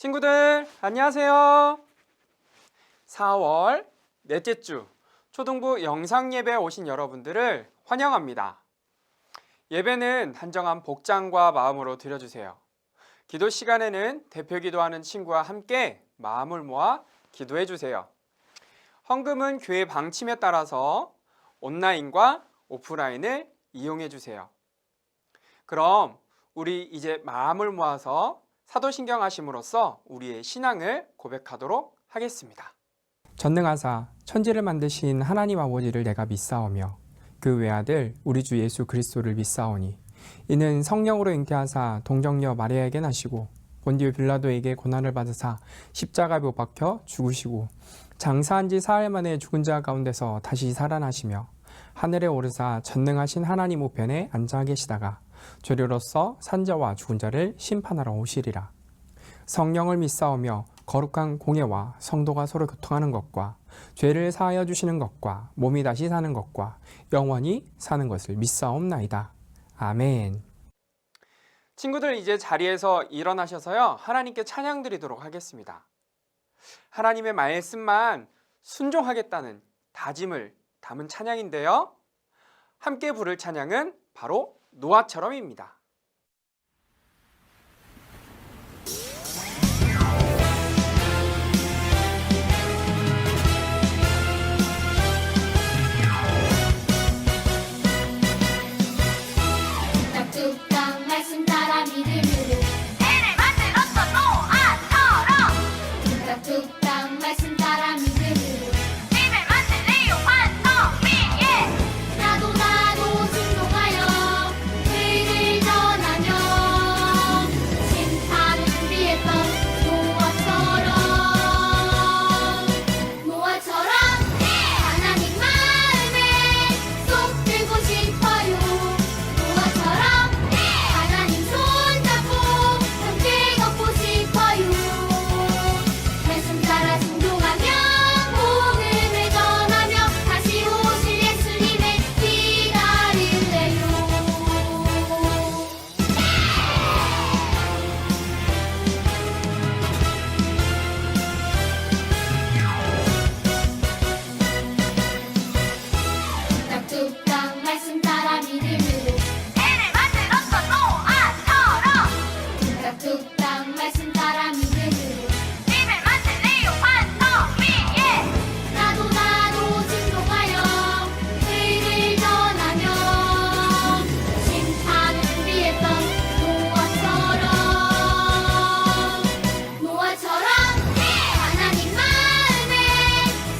친구들 안녕하세요. 4월 넷째 주 초등부 영상예배에 오신 여러분들을 환영합니다. 예배는 한정한 복장과 마음으로 드려주세요. 기도 시간에는 대표 기도하는 친구와 함께 마음을 모아 기도해 주세요. 헌금은 교회 방침에 따라서 온라인과 오프라인을 이용해 주세요. 그럼 우리 이제 마음을 모아서 사도신경 하심으로써 우리의 신앙을 고백하도록 하겠습니다. 전능하사 천지를 만드신 하나님 아버지를 내가 믿사오며 그 외아들 우리 주 예수 그리스도를 믿사오니 이는 성령으로 잉태하사 동정녀 마리아에게 나시고 본디오 빌라도에게 고난을 받으사 십자가에 못 박혀 죽으시고 장사한 지 사흘 만에 죽은 자 가운데서 다시 살아나시며 하늘에 오르사 전능하신 하나님 우편에 앉아 계시다가 죄료로서 산자와 죽은 자를 심판하러 오시리라. 성령을 믿사오며 거룩한 공예와 성도가 서로 교통하는 것과 죄를 사하여 주시는 것과 몸이 다시 사는 것과 영원히 사는 것을 믿사옵나이다. 아멘. 친구들 이제 자리에서 일어나셔서요 하나님께 찬양 드리도록 하겠습니다. 하나님의 말씀만 순종하겠다는 다짐을 담은 찬양인데요. 함께 부를 찬양은 바로 노아처럼입니다. 뚝딱뚝딱 말씀 따라 믿음으로 해를 만들었어 노아처럼. 뚝딱뚝딱 말씀 따라 믿음으로 집을 만들래요 환성 위에. 나도 순종하여 의를 전하며 심판을 준비했던 노아처럼 하나님 마음에 쏙 들고 싶어요. 노아처럼 하나님 손잡고 함께 걷고 싶어요. 말씀 따라 순종하며 복음을 전하며 다시 오실 예수님을 기다릴래요. 뚝딱뚝딱 말씀 따라 믿음으로 해를 만들었어 노아처럼. 뚝딱뚝딱 말씀 따라 믿음으로 집을 만들래요 환성 위에. 나도 순종하여 의를 전하며 심판을 준비했던 노아처럼 하나님 마음에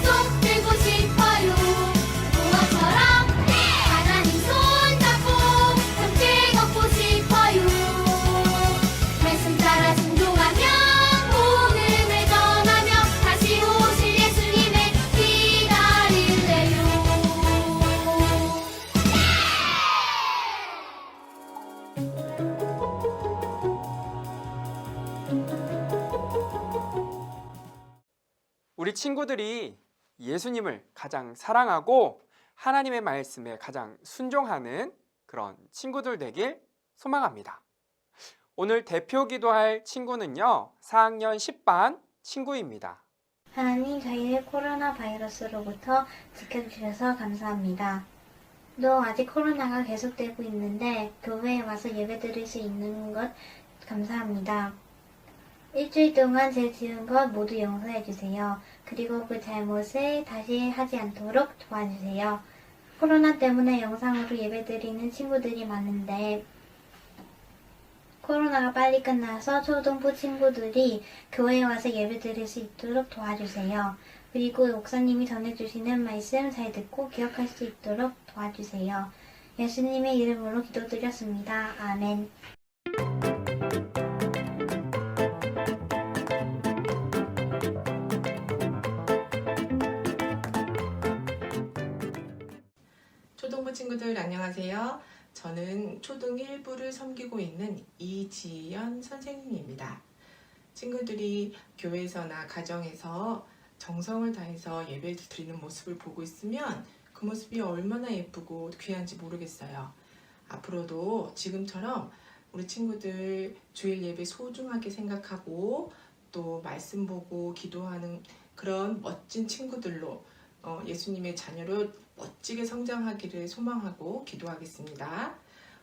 쏙 들고 싶어요. 노아처럼 하나님 손잡고 함께 걷고 싶어요. 말씀 따라 순종하며 복음을 전하며 다시 오실 예수님을 기다릴래요. 우리 친구들이 예수님을 가장 사랑하고 하나님의 말씀에 가장 순종하는 그런 친구들 되길 소망합니다. 오늘 대표 기도할 친구는요 4학년 10반 친구입니다. 하나님, 저희를 코로나 바이러스로부터 지켜주셔서 감사합니다. 또 아직 코로나가 계속되고 있는데 교회에 와서 예배드릴 수 있는 것 감사합니다. 일주일 동안 제 지은 것 모두 용서해 주세요. 그리고 그 잘못을 다시 하지 않도록 도와주세요. 코로나 때문에 영상으로 예배드리는 친구들이 많은데 코로나가 빨리 끝나서 초등부 친구들이 교회에 와서 예배드릴 수 있도록 도와주세요. 그리고 목사님이 전해주시는 말씀 잘 듣고 기억할 수 있도록 도와주세요. 예수님의 이름으로 기도드렸습니다. 아멘. 초등부 친구들 안녕하세요. 저는 초등 1부를 섬기고 있는 이지연 선생님입니다. 친구들이 교회에서나 가정에서 정성을 다해서 예배를 드리는 모습을 보고 있으면 그 모습이 얼마나 예쁘고 귀한지 모르겠어요. 앞으로도 지금처럼 우리 친구들 주일 예배 소중하게 생각하고 또 말씀 보고 기도하는 그런 멋진 친구들로 예수님의 자녀로 멋지게 성장하기를 소망하고 기도하겠습니다.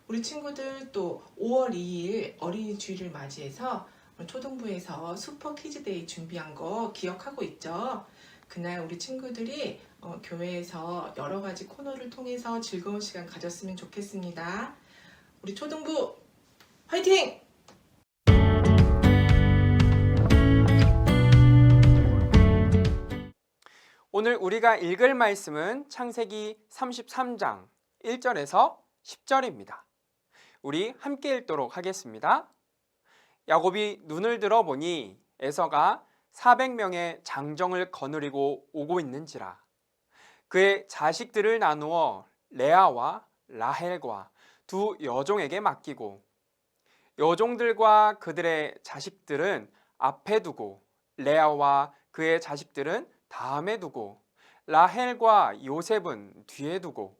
우리 친구들 또 5월 2일 어린이 주일을 맞이해서 초등부에서 슈퍼 키즈데이 준비한 거 기억하고 있죠? 그날 우리 친구들이 교회에서 여러 가지 코너를 통해서 즐거운 시간 가졌으면 좋겠습니다. 우리 초등부 화이팅! 오늘 우리가 읽을 말씀은 창세기 33장 1절에서 10절입니다. 우리 함께 읽도록 하겠습니다. 야곱이 눈을 들어 보니 에서가 400명의 장정을 거느리고 오고 있는지라. 그의 자식들을 나누어 레아와 라헬과 두 여종에게 맡기고 여종들과 그들의 자식들은 앞에 두고 레아와 그의 자식들은 다음에 두고 라헬과 요셉은 뒤에 두고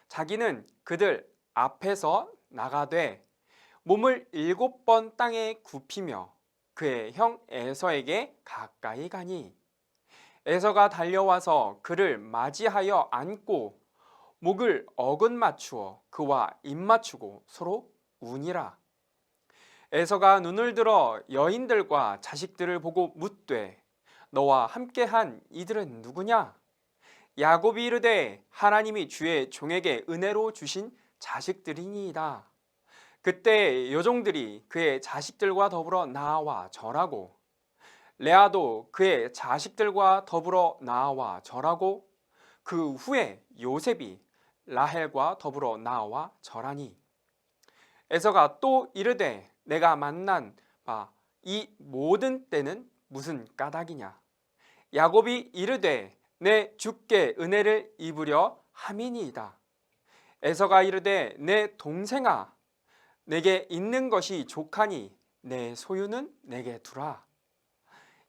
자기는 그들 앞에서 나가되 몸을 7번 땅에 굽히며 그의 형 에서에게 가까이 가니 에서가 달려와서 그를 맞이하여 안고 목을 어긋 맞추어 그와 입 맞추고 서로 우니라. 에서가 눈을 들어 여인들과 자식들을 보고 묻되 너와 함께한 이들은 누구냐? 야곱이 이르되 하나님이 주의 종에게 은혜로 주신 자식들이니이다. 그때 여종들이 그의 자식들과 더불어 나와 절하고 레아도 그의 자식들과 더불어 나와 절하고 그 후에 요셉이 라헬과 더불어 나와 절하니 에서가 또 이르되 내가 만난 바 이 모든 때는 무슨 까닭이냐? 야곱이 이르되 내 주께 은혜를 입으려 함이니이다. 에서가 이르되 내 동생아 내게 있는 것이 족하니 내 소유는 내게 두라.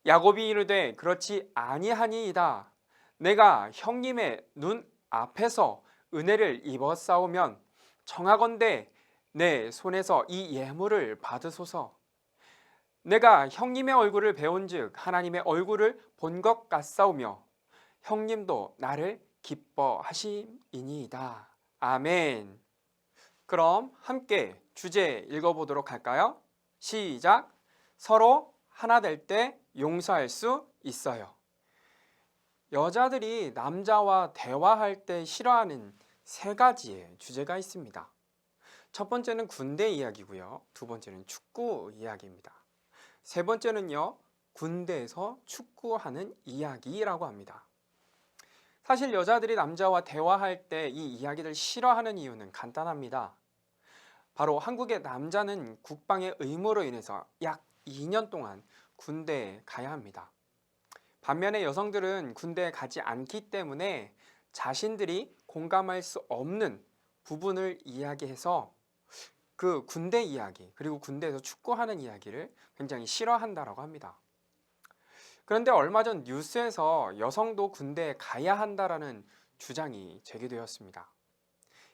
야곱이 이르되 그렇지 아니하니이다. 내가 형님의 눈 앞에서 은혜를 입었사오면 청하건대 내 손에서 이 예물을 받으소서. 내가 형님의 얼굴을 배운즉 하나님의 얼굴을 본 것 같사오며 형님도 나를 기뻐하심이니이다. 아멘. 그럼 함께 주제 읽어보도록 할까요? 시작. 서로 하나 될 때 용서할 수 있어요. 여자들이 남자와 대화할 때 싫어하는 3가지의 주제가 있습니다. 첫 번째는 군대 이야기고요. 두 번째는 축구 이야기입니다. 세 번째는요, 군대에서 축구하는 이야기라고 합니다. 사실 여자들이 남자와 대화할 때 이 이야기를 싫어하는 이유는 간단합니다. 바로 한국의 남자는 국방의 의무로 인해서 약 2년 동안 군대에 가야 합니다. 반면에 여성들은 군대에 가지 않기 때문에 자신들이 공감할 수 없는 부분을 이야기해서 그 군대 이야기 그리고 군대에서 축구하는 이야기를 굉장히 싫어한다라고 합니다. 그런데 얼마 전 뉴스에서 여성도 군대에 가야 한다라는 주장이 제기되었습니다.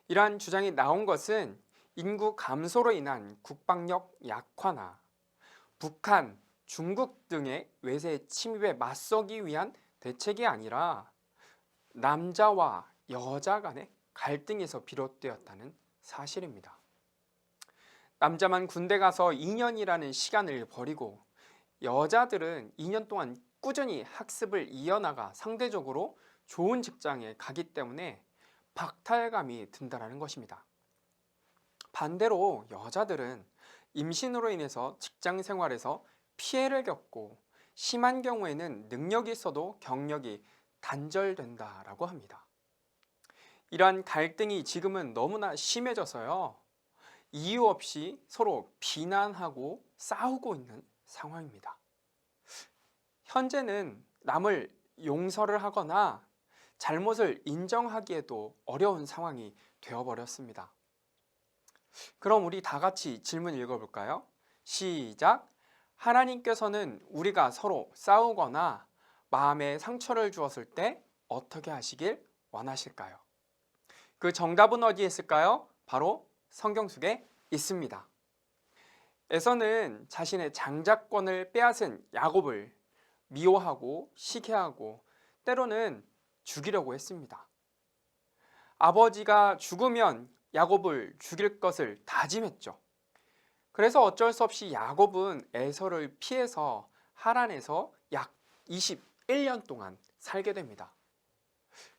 이러한 주장이 나온 것은 인구 감소로 인한 국방력 약화나 북한, 중국 등의 외세 침입에 맞서기 위한 대책이 아니라 남자와 여자 간의 갈등에서 비롯되었다는 사실입니다. 남자만 군대 가서 2년이라는 시간을 버리고 여자들은 2년 동안 꾸준히 학습을 이어나가 상대적으로 좋은 직장에 가기 때문에 박탈감이 든다는 것입니다. 반대로 여자들은 임신으로 인해서 직장 생활에서 피해를 겪고 심한 경우에는 능력이 있어도 경력이 단절된다라고 합니다. 이러한 갈등이 지금은 너무나 심해져서요. 이유 없이 서로 비난하고 싸우고 있는 상황입니다. 현재는 남을 용서를 하거나 잘못을 인정하기에도 어려운 상황이 되어버렸습니다. 그럼 우리 다 같이 질문 읽어볼까요? 시작. 하나님께서는 우리가 서로 싸우거나 마음에 상처를 주었을 때 어떻게 하시길 원하실까요? 그 정답은 어디에 있을까요? 바로 성경 속에 있습니다. 에서는 자신의 장자권을 빼앗은 야곱을 미워하고 시기하고 때로는 죽이려고 했습니다. 아버지가 죽으면 야곱을 죽일 것을 다짐했죠. 그래서 어쩔 수 없이 야곱은 에서를 피해서 하란에서 약 21년 동안 살게 됩니다.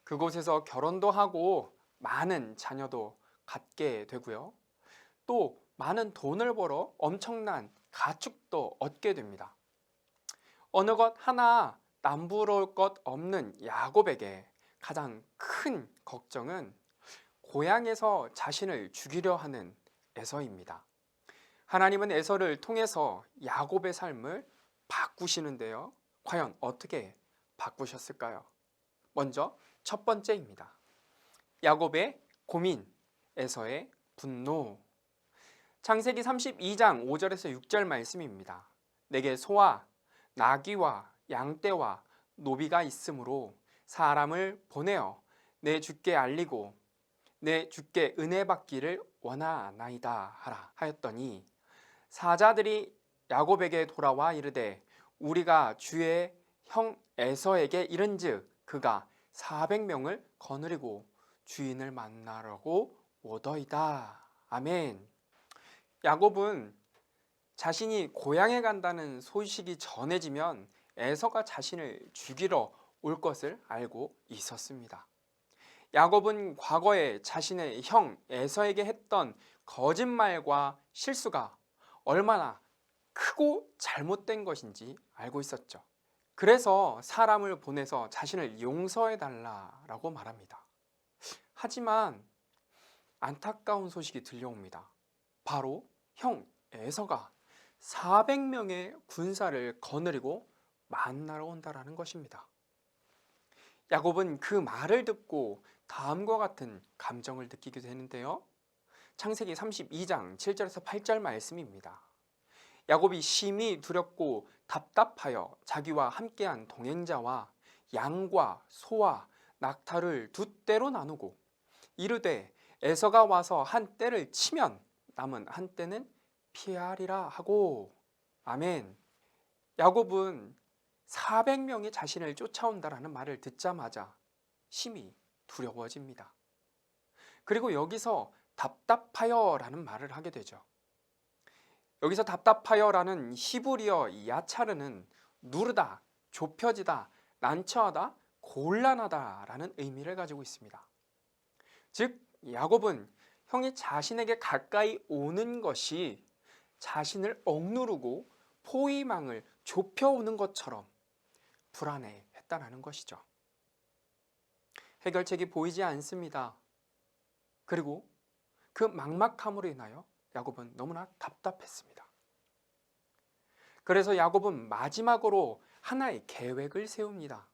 그곳에서 결혼도 하고 많은 자녀도 갖게 되고요. 또 많은 돈을 벌어 엄청난 가축도 얻게 됩니다. 어느 것 하나 남부러울 것 없는 야곱에게 가장 큰 걱정은 고향에서 자신을 죽이려 하는 에서입니다. 하나님은 에서를 통해서 야곱의 삶을 바꾸시는데요. 과연 어떻게 바꾸셨을까요? 먼저 첫 번째입니다. 야곱의 고민, 에서의 분노. 창세기 32장 5절에서 6절 말씀입니다. 내게 소와 나귀와 양떼와 노비가 있으므로 사람을 보내어 내 주께 알리고 내 주께 은혜 받기를 원하나이다 하라 하였더니 사자들이 야곱에게 돌아와 이르되 우리가 주의 형 에서에게 이른즉 그가 400명을 거느리고 주인을 만나려고 오더이다. 아멘. 야곱은 자신이 고향에 간다는 소식이 전해지면 에서가 자신을 죽이러 올 것을 알고 있었습니다. 야곱은 과거에 자신의 형 에서에게 했던 거짓말과 실수가 얼마나 크고 잘못된 것인지 알고 있었죠. 그래서 사람을 보내서 자신을 용서해 달라고 말합니다. 하지만 안타까운 소식이 들려옵니다. 바로 형 에서가 400명의 군사를 거느리고 만나러 온다라는 것입니다. 야곱은 그 말을 듣고 다음과 같은 감정을 느끼게 되는데요. 창세기 32장 7절에서 8절 말씀입니다. 야곱이 심히 두렵고 답답하여 자기와 함께한 동행자와 양과 소와 낙타를 두 떼로 나누고 이르되 에서가 와서 한 떼를 치면 남은 한 떼는 피하리라 하고. 아멘. 야곱은 400명이 자신을 쫓아온다라는 말을 듣자마자 심히 두려워집니다. 그리고 여기서 답답하여라는 말을 하게 되죠. 여기서 답답하여라는 히브리어 야차르는 누르다, 좁혀지다, 난처하다, 곤란하다라는 의미를 가지고 있습니다. 즉 야곱은 형이 자신에게 가까이 오는 것이 자신을 억누르고 포위망을 좁혀오는 것처럼 불안해했다는 것이죠. 해결책이 보이지 않습니다. 그리고 그 막막함으로 인하여 야곱은 너무나 답답했습니다. 그래서 야곱은 마지막으로 하나의 계획을 세웁니다.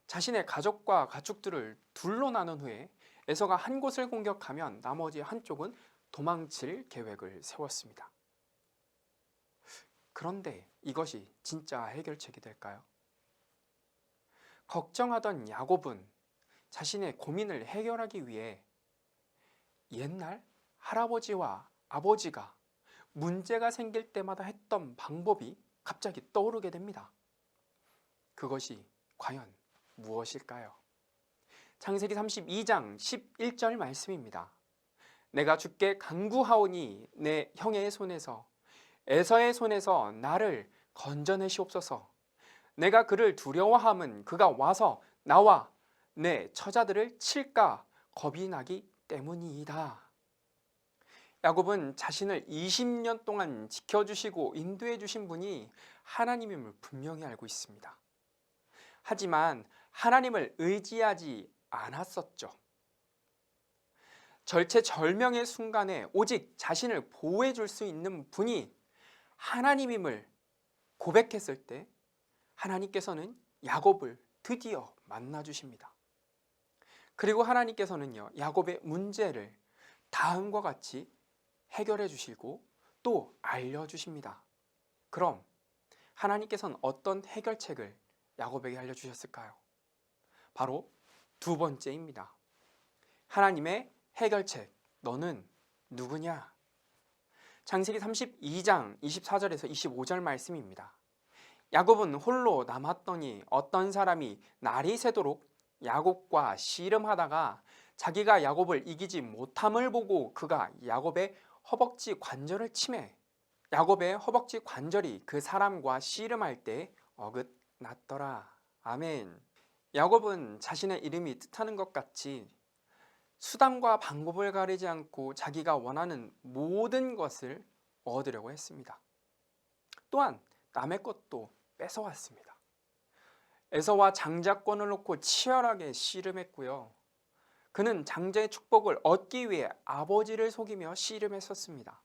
자신의 가족과 가축들을 둘로 나눈 후에 에서가 한 곳을 공격하면 나머지 한쪽은 도망칠 계획을 세웠습니다. 그런데 이것이 진짜 해결책이 될까요? 걱정하던 야곱은 자신의 고민을 해결하기 위해 옛날 할아버지와 아버지가 문제가 생길 때마다 했던 방법이 갑자기 떠오르게 됩니다. 그것이 과연 무엇일까요? 창세기 32장 11절 말씀입니다. 내가 주께 간구하오니 내 형의 손에서 에서의 손에서 나를 건져내시옵소서. 내가 그를 두려워함은 그가 와서 나와 내 처자들을 칠까 겁이 나기 때문이다. 야곱은 자신을 20년 동안 지켜주시고 인도해 주신 분이 하나님임을 분명히 알고 있습니다. 하지만 하나님을 의지하지 않았었죠. 절체절명의 순간에 오직 자신을 보호해 줄 수 있는 분이 하나님임을 고백했을 때 하나님께서는 야곱을 드디어 만나 주십니다. 그리고 하나님께서는요, 야곱의 문제를 다음과 같이 해결해 주시고 또 알려주십니다. 그럼 하나님께서는 어떤 해결책을 야곱에게 알려주셨을까요? 바로 두 번째입니다. 하나님의 해결책, 너는 누구냐? 창세기 32장 24절에서 25절 말씀입니다. 야곱은 홀로 남았더니 어떤 사람이 날이 새도록 야곱과 씨름하다가 자기가 야곱을 이기지 못함을 보고 그가 야곱의 허벅지 관절을 치매 야곱의 허벅지 관절이 그 사람과 씨름할 때 어긋났더라. 아멘. 야곱은 자신의 이름이 뜻하는 것 같이 수단과 방법을 가리지 않고 자기가 원하는 모든 것을 얻으려고 했습니다. 또한 남의 것도 뺏어왔습니다. 에서와 장자권을 놓고 치열하게 씨름했고요. 그는 장자의 축복을 얻기 위해 아버지를 속이며 씨름했었습니다.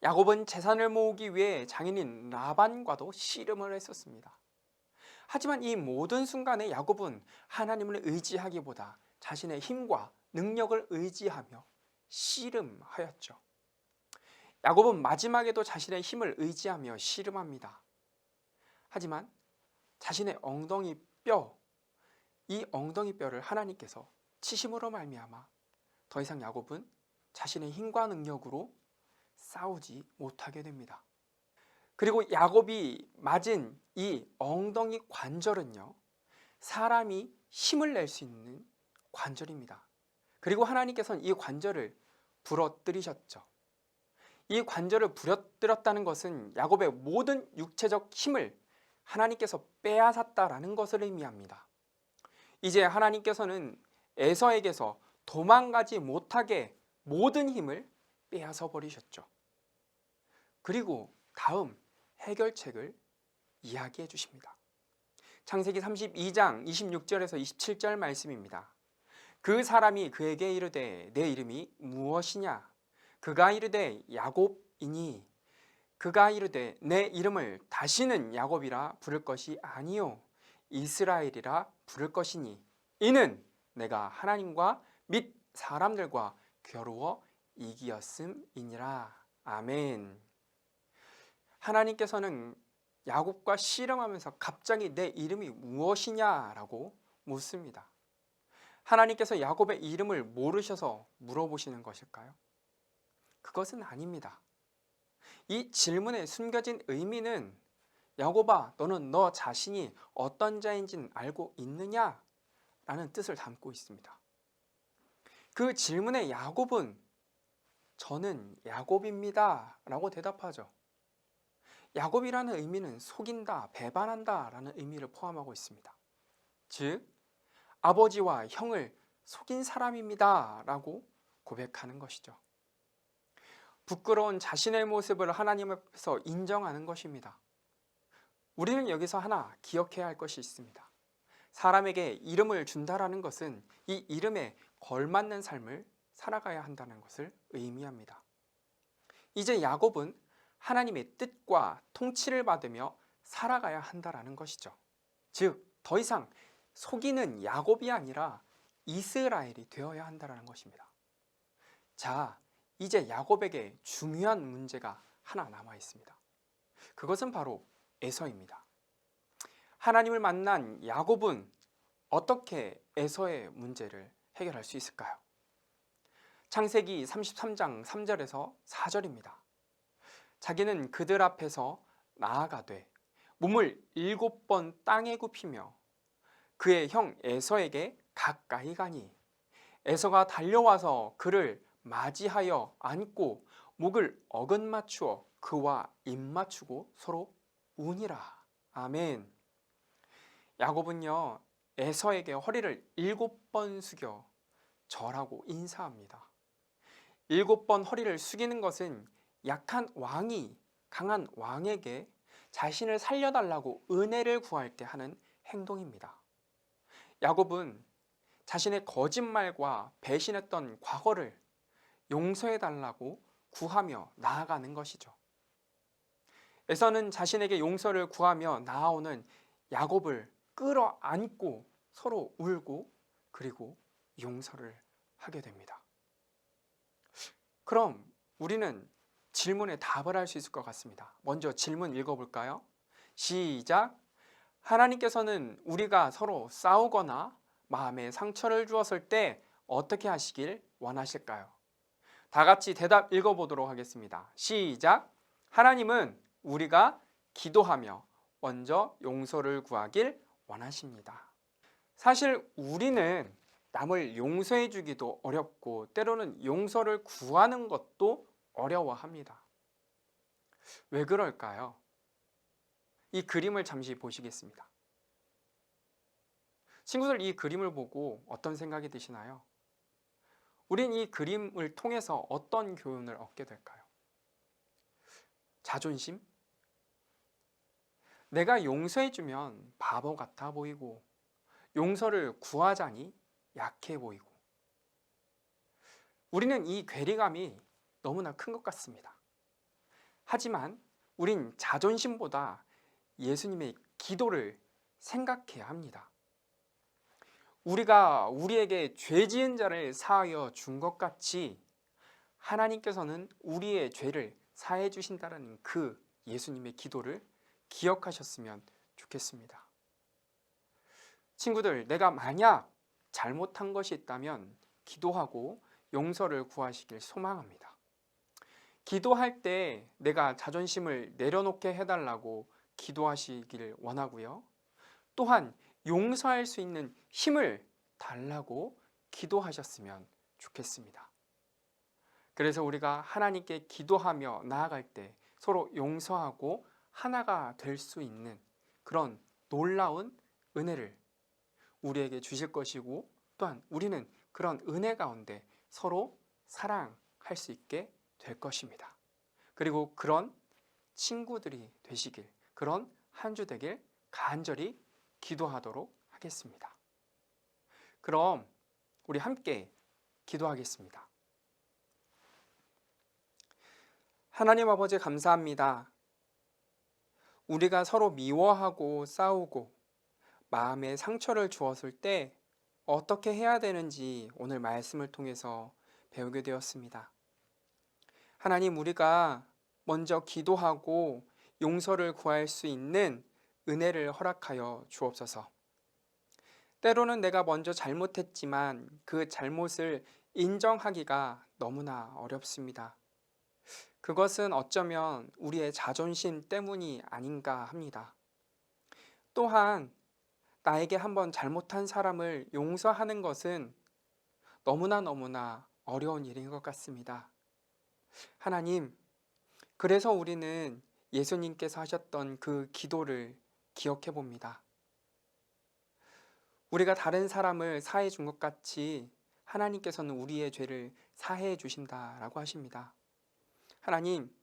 야곱은 재산을 모으기 위해 장인인 라반과도 씨름을 했었습니다. 하지만 이 모든 순간에 야곱은 하나님을 의지하기보다 자신의 힘과 능력을 의지하며 씨름하였죠. 야곱은 마지막에도 자신의 힘을 의지하며 씨름합니다. 하지만 자신의 엉덩이 뼈, 이 엉덩이 뼈를 하나님께서 치심으로 말미암아 더 이상 야곱은 자신의 힘과 능력으로 싸우지 못하게 됩니다. 그리고 야곱이 맞은 이 엉덩이 관절은요, 사람이 힘을 낼 수 있는 관절입니다. 그리고 하나님께서는 이 관절을 부러뜨리셨죠. 이 관절을 부러뜨렸다는 것은 야곱의 모든 육체적 힘을 하나님께서 빼앗았다라는 것을 의미합니다. 이제 하나님께서는 에서에게서 도망가지 못하게 모든 힘을 빼앗아 버리셨죠. 그리고 다음 해결책을 이야기해 주십니다. 창세기 32장 26절에서 27절 말씀입니다. 그 사람이 그에게 이르되 내 이름이 무엇이냐? 그가 이르되 야곱이니 그가 이르되 내 이름을 다시는 야곱이라 부를 것이 아니요 이스라엘이라 부를 것이니 이는 내가 하나님과 및 사람들과 겨루어 이기었음이니라. 아멘. 하나님께서는 야곱과 씨름하면서 갑자기 내 이름이 무엇이냐라고 묻습니다. 하나님께서 야곱의 이름을 모르셔서 물어보시는 것일까요? 그것은 아닙니다. 이 질문에 숨겨진 의미는 야곱아, 너는 너 자신이 어떤 자인지는 알고 있느냐? 라는 뜻을 담고 있습니다. 그 질문에 야곱은 저는 야곱입니다 라고 대답하죠. 야곱이라는 의미는 속인다, 배반한다 라는 의미를 포함하고 있습니다. 즉, 아버지와 형을 속인 사람입니다 라고 고백하는 것이죠. 부끄러운 자신의 모습을 하나님 앞에서 인정하는 것입니다. 우리는 여기서 하나 기억해야 할 것이 있습니다. 사람에게 이름을 준다라는 것은 이 이름에 걸맞는 삶을 살아가야 한다는 것을 의미합니다. 이제 야곱은 하나님의 뜻과 통치를 받으며 살아가야 한다라는 것이죠. 즉, 더 이상 속이는 야곱이 아니라 이스라엘이 되어야 한다라는 것입니다. 자, 이제 야곱에게 중요한 문제가 하나 남아 있습니다. 그것은 바로 에서입니다. 하나님을 만난 야곱은 어떻게 에서의 문제를 해결할 수 있을까요? 창세기 33장 3절에서 4절입니다. 자기는 그들 앞에서 나아가되 몸을 7번 땅에 굽히며 그의 형 에서에게 가까이 가니 에서가 달려와서 그를 맞이하여 안고 목을 어긋맞추어 그와 입맞추고 서로 우니라. 아멘. 야곱은요, 에서에게 허리를 7번 숙여 절하고 인사합니다. 7번 허리를 숙이는 것은 약한 왕이 강한 왕에게 자신을 살려달라고 은혜를 구할 때 하는 행동입니다. 야곱은 자신의 거짓말과 배신했던 과거를 용서해달라고 구하며 나아가는 것이죠. 에서는 자신에게 용서를 구하며 나아오는 야곱을 끌어안고 서로 울고 그리고 용서를 하게 됩니다. 그럼 우리는 질문에 답을 할 수 있을 것 같습니다. 먼저 질문 읽어볼까요? 시작! 하나님께서는 우리가 서로 싸우거나 마음에 상처를 주었을 때 어떻게 하시길 원하실까요? 다 같이 대답 읽어보도록 하겠습니다. 시작! 하나님은 우리가 기도하며 먼저 용서를 구하길 원하십니다. 사실 우리는 남을 용서해 주기도 어렵고 때로는 용서를 구하는 것도 어려워합니다. 왜 그럴까요? 이 그림을 잠시 보시겠습니다. 친구들, 이 그림을 보고 어떤 생각이 드시나요? 우린 이 그림을 통해서 어떤 교훈을 얻게 될까요? 자존심? 내가 용서해주면 바보 같아 보이고 용서를 구하자니 약해 보이고 우리는 이 괴리감이 너무나 큰 것 같습니다. 하지만 우린 자존심보다 예수님의 기도를 생각해야 합니다. 우리가 우리에게 죄 지은 자를 사하여 준 것 같이 하나님께서는 우리의 죄를 사해 주신다는 그 예수님의 기도를 기억하셨으면 좋겠습니다. 친구들, 내가 만약 잘못한 것이 있다면 기도하고 용서를 구하시길 소망합니다. 기도할 때 내가 자존심을 내려놓게 해달라고 기도하시길 원하고요. 또한 용서할 수 있는 힘을 달라고 기도하셨으면 좋겠습니다. 그래서 우리가 하나님께 기도하며 나아갈 때 서로 용서하고 하나가 될 수 있는 그런 놀라운 은혜를 우리에게 주실 것이고 또한 우리는 그런 은혜 가운데 서로 사랑할 수 있게 될 것입니다. 그리고 그런 친구들이 되시길, 그런 한 주 되길 간절히 기도하도록 하겠습니다. 그럼 우리 함께 기도하겠습니다. 하나님 아버지, 감사합니다. 우리가 서로 미워하고 싸우고 마음에 상처를 주었을 때 어떻게 해야 되는지 오늘 말씀을 통해서 배우게 되었습니다. 하나님, 우리가 먼저 기도하고 용서를 구할 수 있는 은혜를 허락하여 주옵소서. 때로는 내가 먼저 잘못했지만 그 잘못을 인정하기가 너무나 어렵습니다. 그것은 어쩌면 우리의 자존심 때문이 아닌가 합니다. 또한 나에게 한번 잘못한 사람을 용서하는 것은 너무나 어려운 일인 것 같습니다. 하나님, 그래서 우리는 예수님께서 하셨던 그 기도를 기억해 봅니다. 우리가 다른 사람을 사해 준 것 같이 하나님께서는 우리의 죄를 사해 주신다라고 하십니다. 하나님,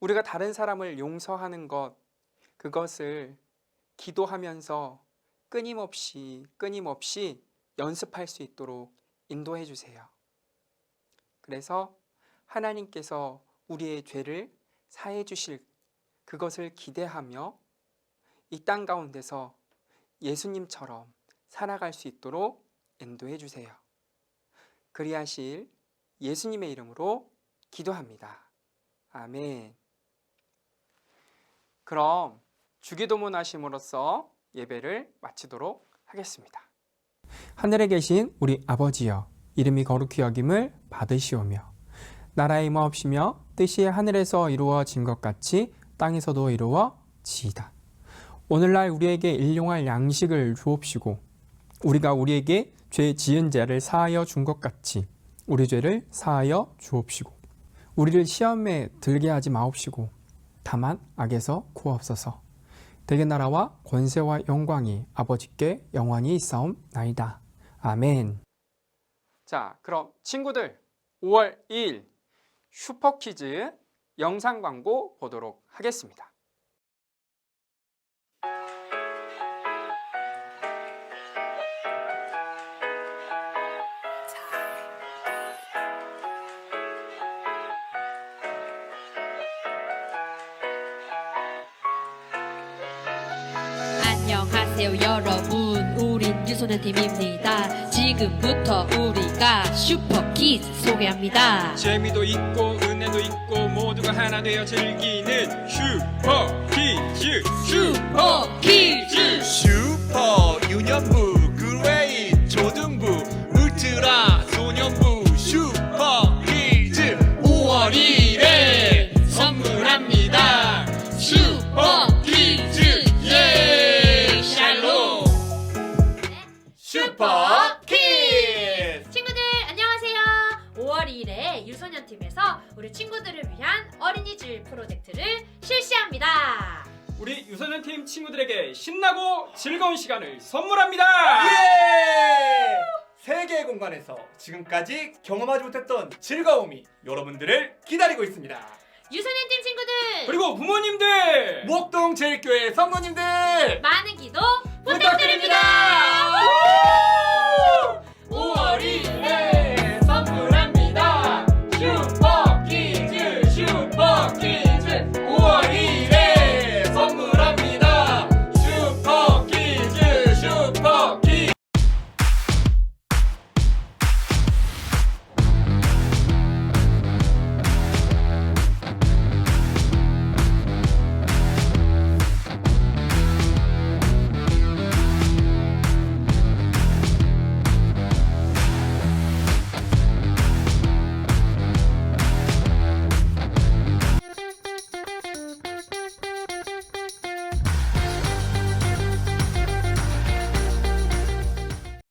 우리가 다른 사람을 용서하는 것, 그것을 기도하면서 끊임없이 연습할 수 있도록 인도해 주세요. 그래서 하나님께서 우리의 죄를 사해 주실 그것을 기대하며 이 땅 가운데서 예수님처럼 살아갈 수 있도록 인도해 주세요. 그리하실 예수님의 이름으로 기도합니다. 아멘. 그럼 주기도문 하심으로써 예배를 마치도록 하겠습니다. 하늘에 계신 우리 아버지여, 이름이 거룩히 여김을 받으시오며 나라의 임하옵시며 뜻이 하늘에서 이루어진 것 같이 땅에서도 이루어지이다. 오늘날 우리에게 일용할 양식을 주옵시고 우리가 우리에게 죄 지은 자를 사하여 준 것 같이 우리 죄를 사하여 주옵시고 우리를 시험에 들게 하지 마옵시고 다만 악에서 구하옵소서. 대개 나라와 권세와 영광이 아버지께 영원히 있사옵나이다. 아멘. 자, 그럼 친구들 5월 2일 슈퍼퀴즈 영상 광고 보도록 하겠습니다. 안녕하세요 여러분, 우린 유소년 팀입니다. 지금부터 우리가 슈퍼키즈 소개합니다. 재미도 있고 은혜도 있고 모두가 하나 되어 즐기는 슈퍼퀴즈. 슈퍼 유년부 그레이트 초등부 울트라 소년부 슈퍼 우리 친구들을 위한 어린이집 프로젝트를 실시합니다. 우리 유소년 팀 친구들에게 신나고 즐거운 시간을 선물합니다. 예! 세계의 공간에서 지금까지 경험하지 못했던 즐거움이 여러분들을 기다리고 있습니다. 유소년 팀 친구들 그리고 부모님들 목동 제일교회 성도님들 많은